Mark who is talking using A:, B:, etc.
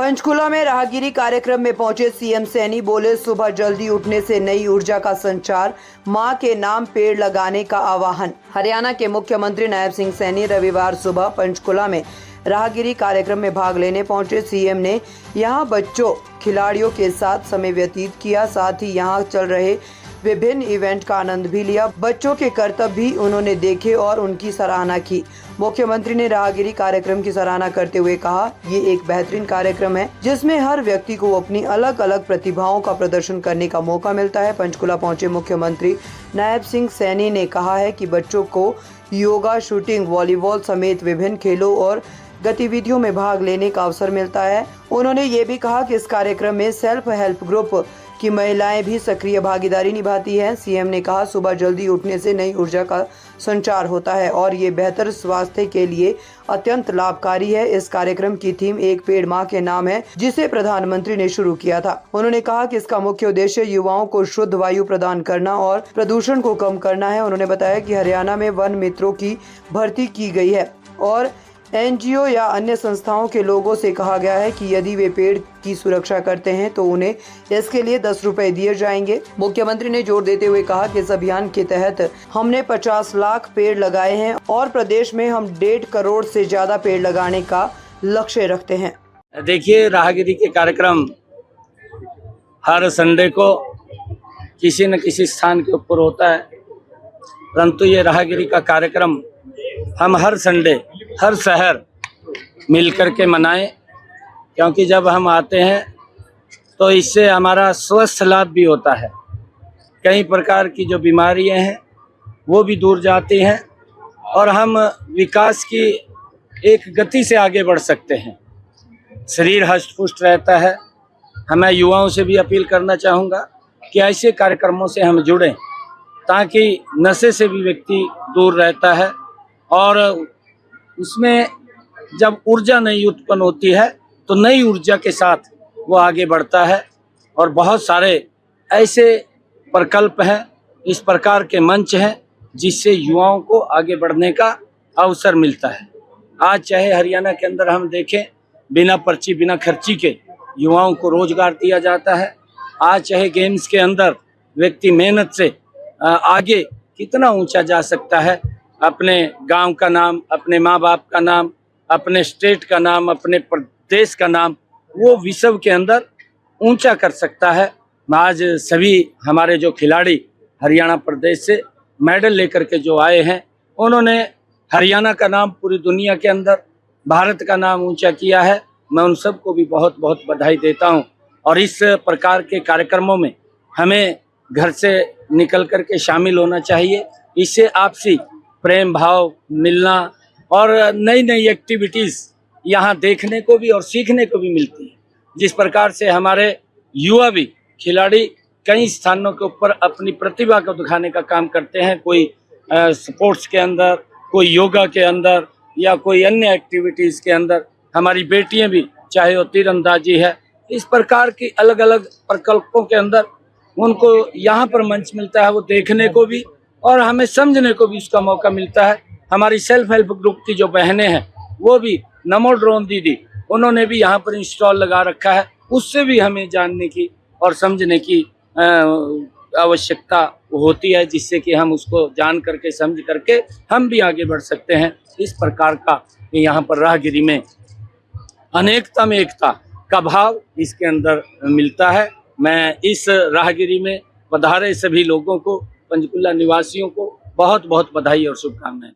A: पंचकुला में राहगिरी कार्यक्रम में पहुंचे सीएम सैनी बोले, सुबह जल्दी उठने से नई ऊर्जा का संचार, मां के नाम पेड़ लगाने का आह्वान। हरियाणा के मुख्यमंत्री नायब सिंह सैनी रविवार सुबह पंचकुला में राहगिरी कार्यक्रम में भाग लेने पहुंचे। सीएम ने यहां बच्चों खिलाड़ियों के साथ समय व्यतीत किया, साथ ही यहां चल रहे विभिन्न इवेंट का आनंद भी लिया। बच्चों के कर्तव्य भी उन्होंने देखे और उनकी सराहना की। मुख्यमंत्री ने राहगिरी कार्यक्रम की सराहना करते हुए कहा, ये एक बेहतरीन कार्यक्रम है जिसमें हर व्यक्ति को अपनी अलग अलग प्रतिभाओं का प्रदर्शन करने का मौका मिलता है। पंचकुला पहुंचे मुख्यमंत्री नायब सिंह सैनी ने कहा है कि बच्चों को योगा, शूटिंग, वॉलीबॉल समेत विभिन्न खेलों और गतिविधियों में भाग लेने का अवसर मिलता है। उन्होंने ये भी कहा कि इस कार्यक्रम में सेल्फ हेल्प ग्रुप की महिलाएं भी सक्रिय भागीदारी निभाती हैं। सीएम ने कहा, सुबह जल्दी उठने से नई ऊर्जा का संचार होता है और ये बेहतर स्वास्थ्य के लिए अत्यंत लाभकारी है। इस कार्यक्रम की थीम एक पेड़ मां के नाम है, जिसे प्रधानमंत्री ने शुरू किया था। उन्होंने कहा कि इसका मुख्य उद्देश्य युवाओं को शुद्ध वायु प्रदान करना और प्रदूषण को कम करना है। उन्होंने बताया कि हरियाणा में वन मित्रों की भर्ती की गई है और एनजीओ या अन्य संस्थाओं के लोगों से कहा गया है कि यदि वे पेड़ की सुरक्षा करते हैं तो उन्हें इसके लिए 10 रुपए दिए जाएंगे। मुख्यमंत्री ने जोर देते हुए कहा कि इस अभियान के तहत हमने 50 लाख पेड़ लगाए हैं और प्रदेश में हम 1.5 करोड़ से ज्यादा पेड़ लगाने का लक्ष्य रखते हैं।
B: देखिए, राहगिरी के कार्यक्रम हर संडे को किसी न किसी स्थान के ऊपर होता है, परंतु ये राहगिरी का कार्यक्रम हम हर संडे हर शहर मिलकर के मनाएं, क्योंकि जब हम आते हैं तो इससे हमारा स्वास्थ्य लाभ भी होता है। कई प्रकार की जो बीमारियां हैं वो भी दूर जाती हैं और हम विकास की एक गति से आगे बढ़ सकते हैं। शरीर हष्ट पुष्ट रहता है। मैं युवाओं से भी अपील करना चाहूँगा कि ऐसे कार्यक्रमों से हम जुड़ें, ताकि नशे से भी व्यक्ति दूर रहता है और उसमें जब ऊर्जा नई उत्पन्न होती है तो नई ऊर्जा के साथ वो आगे बढ़ता है। और बहुत सारे ऐसे प्रकल्प हैं, इस प्रकार के मंच हैं जिससे युवाओं को आगे बढ़ने का अवसर मिलता है। आज चाहे हरियाणा के अंदर हम देखें, बिना पर्ची बिना खर्ची के युवाओं को रोजगार दिया जाता है। आज चाहे गेम्स के अंदर व्यक्ति मेहनत से आगे कितना ऊंचा जा सकता है, अपने गांव का नाम, अपने माँ बाप का नाम, अपने स्टेट का नाम, अपने प्रदेश का नाम वो विश्व के अंदर ऊंचा कर सकता है। आज सभी हमारे जो खिलाड़ी हरियाणा प्रदेश से मेडल लेकर के जो आए हैं, उन्होंने हरियाणा का नाम पूरी दुनिया के अंदर, भारत का नाम ऊंचा किया है। मैं उन सबको भी बहुत बहुत बधाई देता हूं। और इस प्रकार के कार्यक्रमों में हमें घर से निकल कर के शामिल होना चाहिए। इससे आपसी प्रेम भाव मिलना और नई नई एक्टिविटीज़ यहाँ देखने को भी और सीखने को भी मिलती है। जिस प्रकार से हमारे युवा भी खिलाड़ी कई स्थानों के ऊपर अपनी प्रतिभा को दिखाने का काम करते हैं, कोई स्पोर्ट्स के अंदर, कोई योगा के अंदर या कोई अन्य एक्टिविटीज़ के अंदर। हमारी बेटियां भी, चाहे वो तीरंदाजी है, इस प्रकार की अलग अलग प्रकल्पों के अंदर उनको यहाँ पर मंच मिलता है, वो देखने को भी और हमें समझने को भी उसका मौका मिलता है। हमारी सेल्फ हेल्प ग्रुप की जो बहनें हैं वो भी, नमो ड्रोन दीदी, उन्होंने भी यहाँ पर इंस्टॉल लगा रखा है। उससे भी हमें जानने की और समझने की आवश्यकता होती है, जिससे कि हम उसको जान करके समझ करके हम भी आगे बढ़ सकते हैं। इस प्रकार का यहाँ पर राहगिरी में अनेकता में एकता का भाव इसके अंदर मिलता है। मैं इस राहगिरी में पधारे सभी लोगों को, पंचकुला निवासियों को बहुत बहुत बधाई और शुभकामनाएं।